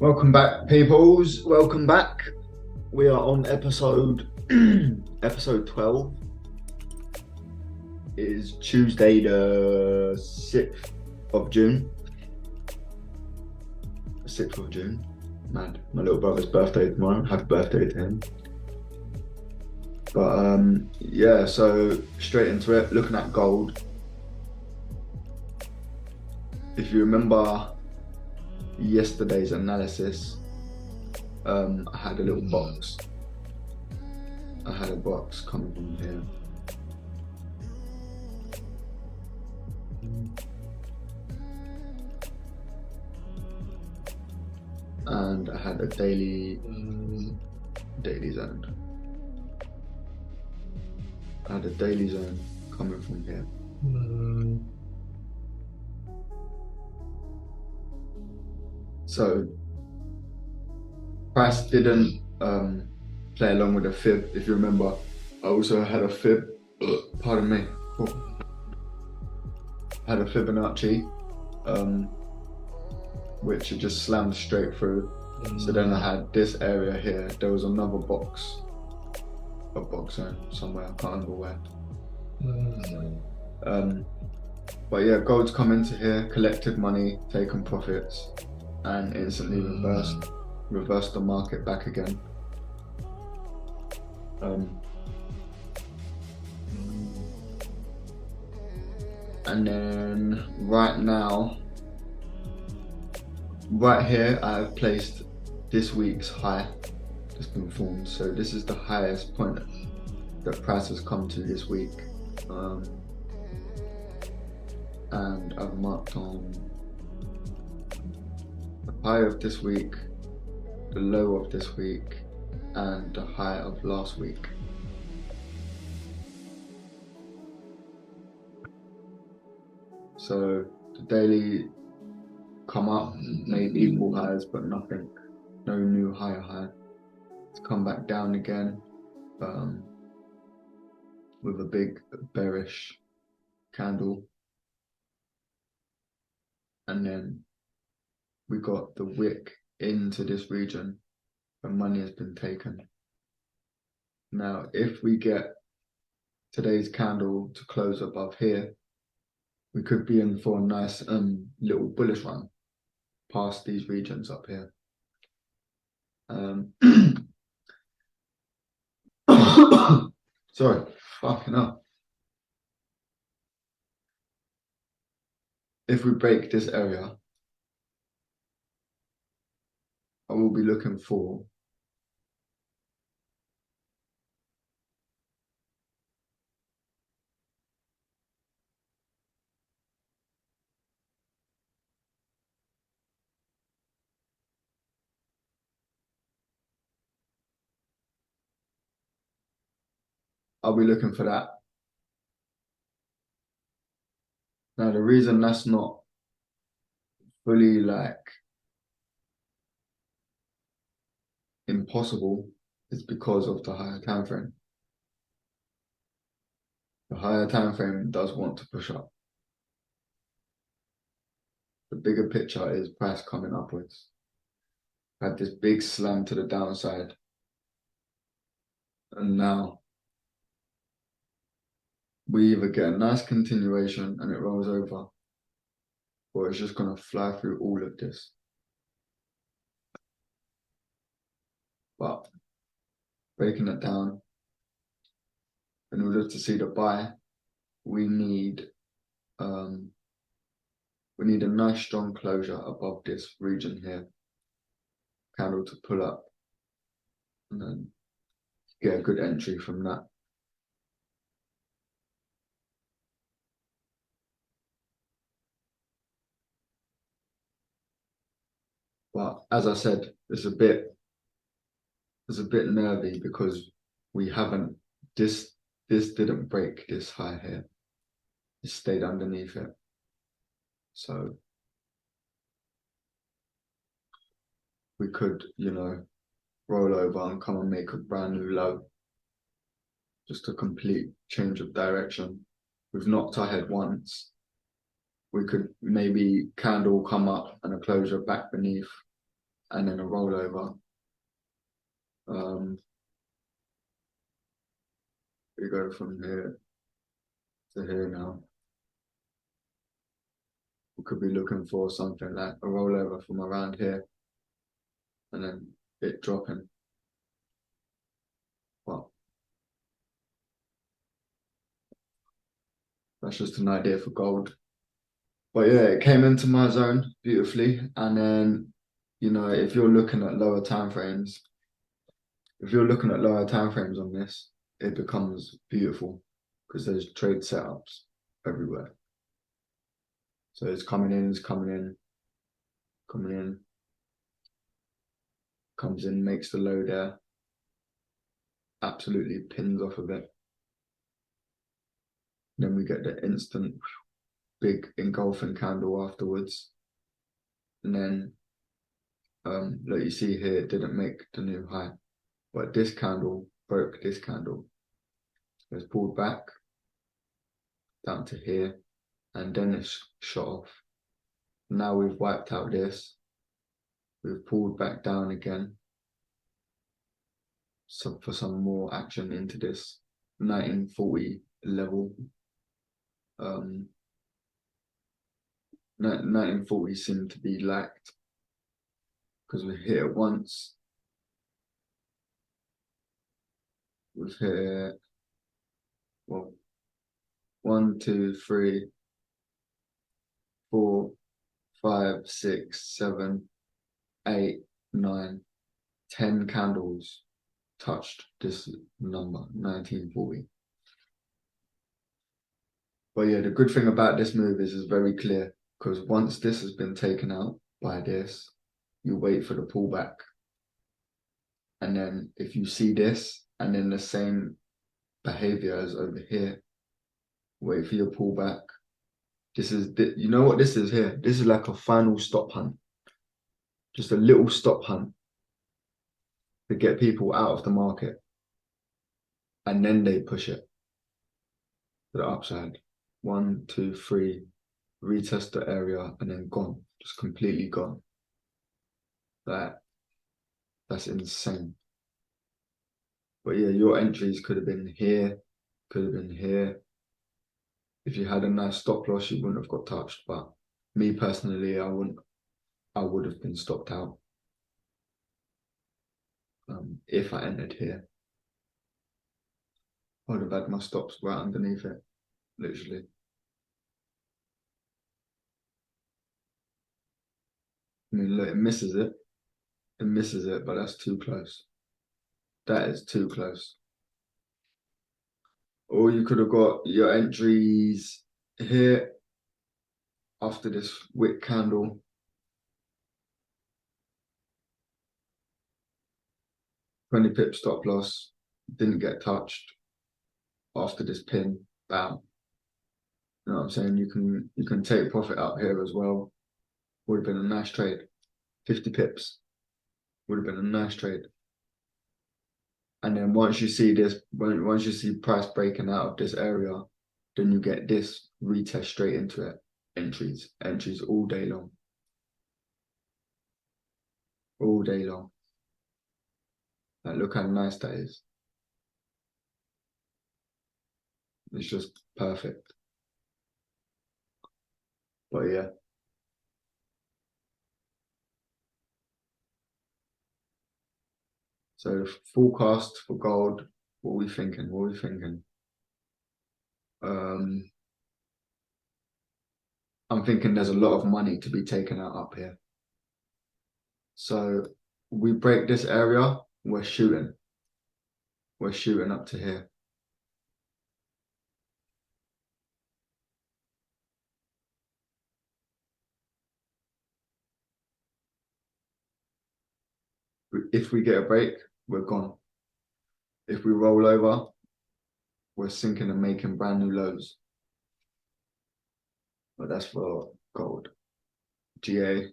Welcome back, peoples. Welcome back. We are on episode episode 12. It is Tuesday the 6th of June. The 6th of June. Mad. My little brother's birthday tomorrow. Happy birthday to him. But yeah, so straight into it, looking at gold. If you remember yesterday's analysis, I had a little box. I had a box coming from here. And I had a daily zone. I had a daily zone coming from here. So price didn't play along with a fib. If you remember, I also had a fib. Pardon me. Had a Fibonacci, which it just slammed straight through. So then I had this area here. There was another box, a box zone somewhere. I can't remember where. But yeah, gold's come into here, collected money, taken profits, and instantly reversed the market back again. And then right now, right here, I have placed this week's high that's been formed. So this is the highest point that price has come to this week. And I've marked on the high of this week, the low of this week, and the high of last week. So the daily come up, made equal highs, but nothing, no new higher high. It's come back down again with a big bearish candle. And then we got the wick into this region and money has been taken. Now, if we get today's candle to close above here, we could be in for a nice little bullish run past these regions up here. Sorry, fucking hell. If we break this area, I will be looking for that. Now, the reason that's not fully like impossible is because of the higher time frame. The higher time frame does want to push up. The bigger picture is price coming upwards. Had this big slam to the downside, and now we either get a nice continuation and it rolls over, or it's just going to fly through all of this. But breaking it down, in order to see the buy, we need a nice strong closure above this region here, candle to pull up, and then get a good entry from that. But as I said, it's a bit nervy because we haven't, this didn't break this high here. It stayed underneath it. So we could, roll over and come and make a brand new low. Just a complete change of direction. We've knocked our head once. We could maybe candle come up and a closure back beneath and then a rollover. We go from here to here now. We could be looking for something like a rollover from around here and then it dropping. Well, that's just an idea for gold. But yeah, it came into my zone beautifully. And then, you know, if you're looking at lower time frames, on this, it becomes beautiful because there's trade setups everywhere. So it's coming in, comes in, makes the low there, absolutely pins off of it. Then we get the instant big engulfing candle afterwards. And then, like you see here, it didn't make the new high, but this candle broke this candle. It's pulled back down to here, and then it's shot off. Now we've wiped out this. We've pulled back down again. So for some more action into this 1940 level. 1940 seemed to be lacked because we hit it once. We've hit it, well, 1, 2, 3, 4, 5, 6, 7, 8, 9, 10 candles touched this number, 1940. But yeah, the good thing about this move is it's very clear because once this has been taken out by this, you wait for the pullback. And then if you see this and then the same behavior as over here, wait for your pullback. This is, you know what this is here? This is like a final stop hunt. Just a little stop hunt to get people out of the market. And then they push it to the upside. 1, 2, 3, retest the area and then gone. Just completely gone. That's insane. But yeah, your entries could have been here, could have been here. If you had a nice stop loss, you wouldn't have got touched. But me personally, I would have been stopped out if I entered here. I would have had my stops right underneath it, literally. I mean, look, it misses it. It misses it, but that's too close. That is too close. Or you could have got your entries here after this wick candle. $20 pip stop loss, didn't get touched after this pin, bam. You know what I'm saying? You can take profit out here as well. Would have been a nice trade. 50 pips would have been a nice trade. And then once you see this, once you see price breaking out of this area, then you get this retest straight into it. Entries all day long. All day long. Like, look how nice that is. It's just perfect. But yeah. So forecast for gold, what are we thinking? What are we thinking? I'm thinking there's a lot of money to be taken out up here. So we break this area, we're shooting. We're shooting up to here. If we get a break, we're gone. If we roll over, we're sinking and making brand new lows. But that's for gold. GA.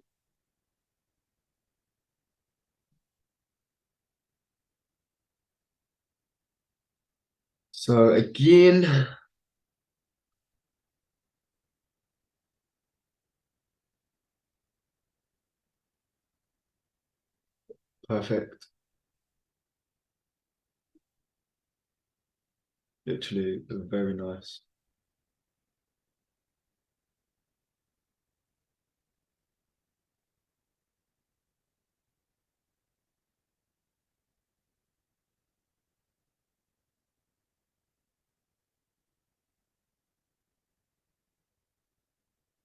So again, Perfect. Literally very nice.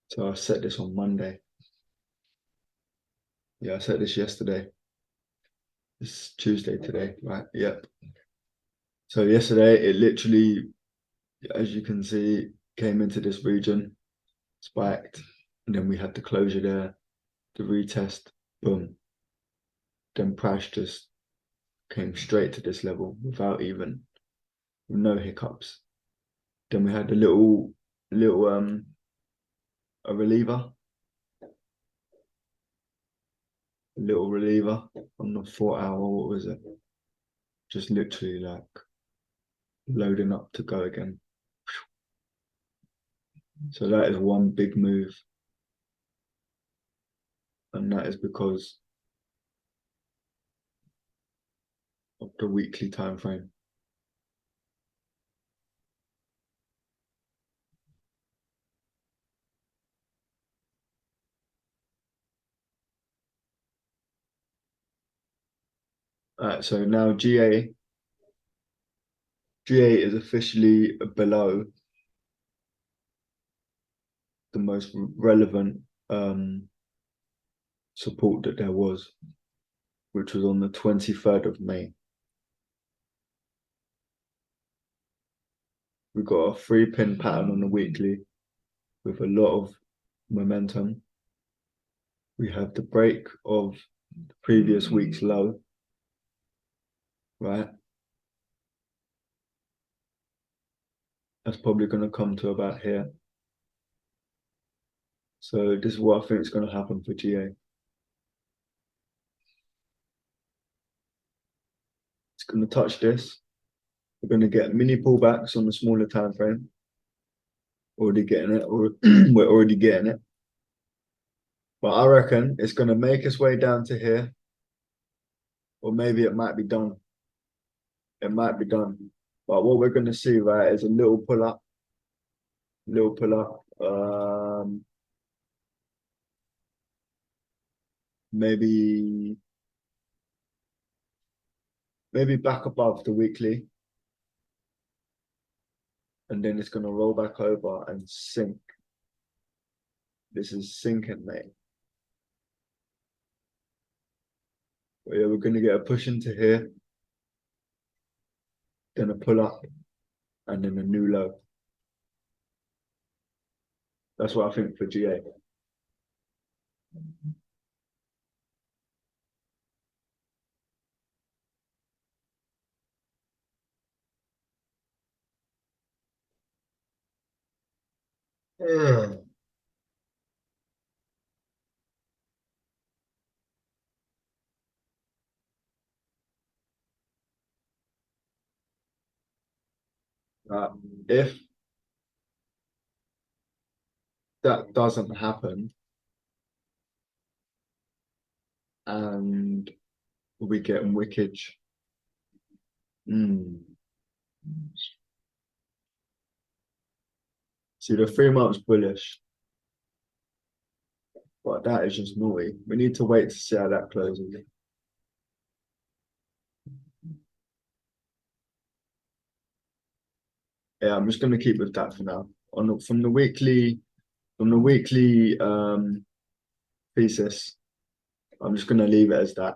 So I set this on Monday. Yeah, I set this yesterday. It's Tuesday today, right? Yep. So yesterday it literally, as you can see, came into this region, spiked, and then we had the closure there, the retest, boom. Then price just came straight to this level without even no hiccups. Then we had a little a reliever, a little reliever on the 4 hour, what was it? Just literally like loading up to go again. So that is one big move. And that is because of the weekly time frame. So now GA is officially below the most relevant support that there was, which was on the 23rd of May. We got a 3-pin pattern on the weekly with a lot of momentum. We have the break of the previous week's low, right? That's probably going to come to about here. So this is what I think is going to happen for GA. It's going to touch this. We're going to get mini pullbacks on the smaller time frame. Already getting it, or we're already getting it. But I reckon it's going to make its way down to here, or maybe it might be done. It might be done. But what we're going to see, right, is a little pull up, maybe back above the weekly, and then it's going to roll back over and sink. This is sinking, mate. But yeah, we're going to get a push into here, then a pull up, and then a new low. That's what I think for GA. Uh, if that doesn't happen and we get wickage, see the 3 months bullish, but that is just naughty. We need to wait to see how that closes. Yeah, I'm just going to keep with that for now. From the weekly thesis, I'm just going to leave it as that.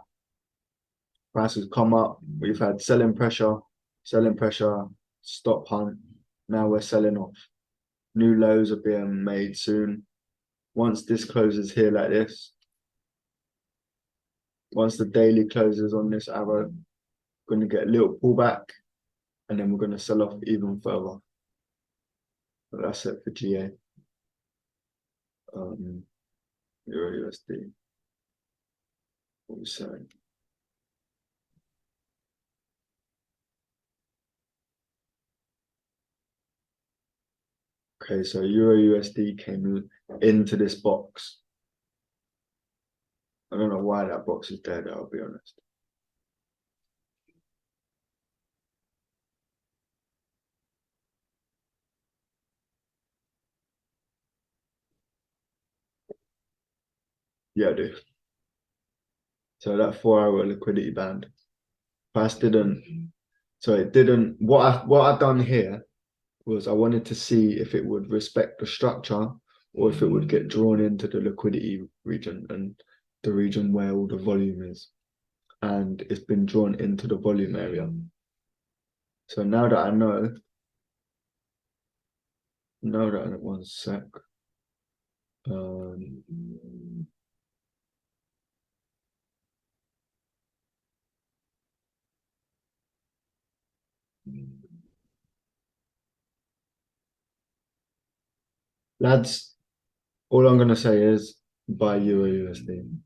Prices come up. We've had selling pressure, stop hunt. Now we're selling off. New lows are being made soon. Once this closes here like this, once the daily closes on this arrow, we're going to get a little pullback, and then we're going to sell off even further. But that's it for GA. EURUSD. What was saying? Okay, so EURUSD came into this box. I don't know why that box is there, though, I'll be honest. Yeah, I do. So that 4 hour liquidity band, price didn't. So it didn't. What I've done here was I wanted to see if it would respect the structure or if it would get drawn into the liquidity region and the region where all the volume is. And it's been drawn into the volume area. So now that I know, one sec. Lads, all I'm gonna say is buy EURUSD.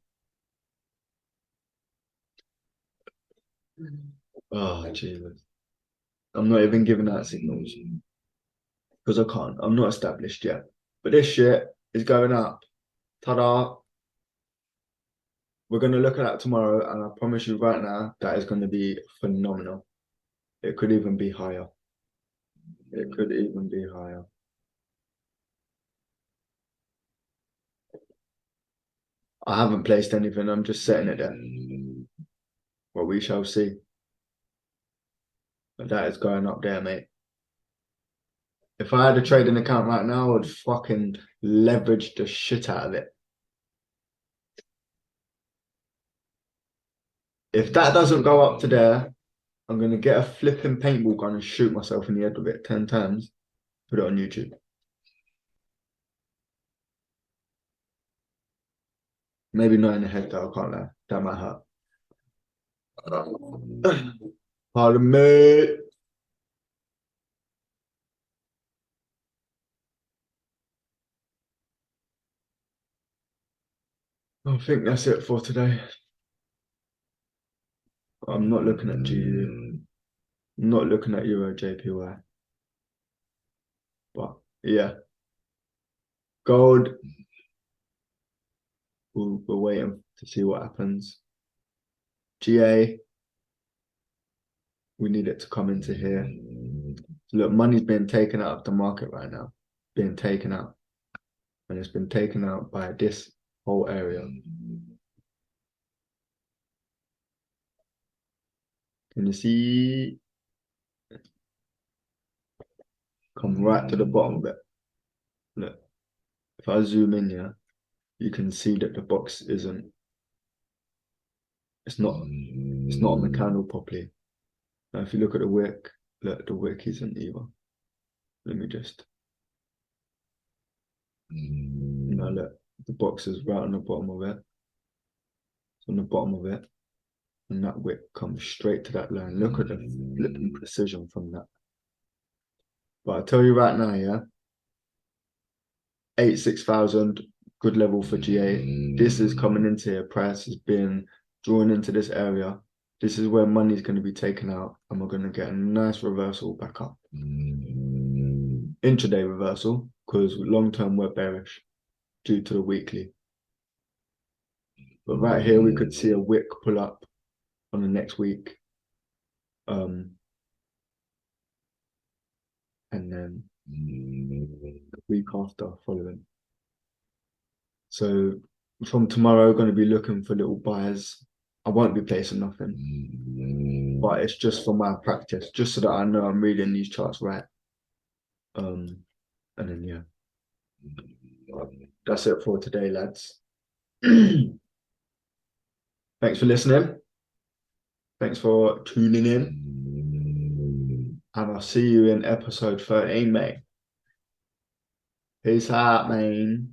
Oh Jesus. I'm not even giving out signals because I can't. I'm not established yet. But this shit is going up. Ta-da. We're going to look at that tomorrow, and I promise you right now, that is going to be phenomenal. It could even be higher. It could even be higher. I haven't placed anything. I'm just setting it there. Well, we shall see. But that is going up there, mate. If I had a trading account right now, I would fucking leverage the shit out of it. If that doesn't go up to there, I'm going to get a flipping paintball gun and shoot myself in the head with it 10 times. Put it on YouTube. Maybe not in the head though, I can't lie. That might hurt. Pardon me. I think that's it for today. I'm not looking at GU. I'm not looking at Euro JPY. But yeah. Gold. We're waiting to see what happens. GA. We need it to come into here. Look, money's being taken out of the market right now. Being taken out. And it's been taken out by this whole area. Can you see? Come right to the bottom of it. Look, if I zoom in here, you can see that the box isn't. It's not on the candle properly. Now, if you look at the wick, look, the wick isn't either. Let me just. Now look, the box is right on the bottom of it. It's on the bottom of it. And that wick comes straight to that line. Look at the flipping precision from that. But I tell you right now, yeah, 86,000, good level for GA. This is coming into here. Price is being drawn into this area. This is where money is going to be taken out, and we're going to get a nice reversal back up. Intraday reversal, because long term we're bearish due to the weekly. But right here, we could see a wick pull up on the next week. And then the week after following. So from tomorrow, going to be looking for little buys. I won't be placing nothing, but it's just for my practice, just so that I know I'm reading these charts right. And then yeah, that's it for today, lads. Thanks for listening. Thanks for tuning in. And I'll see you in episode 13, mate. Peace out, man.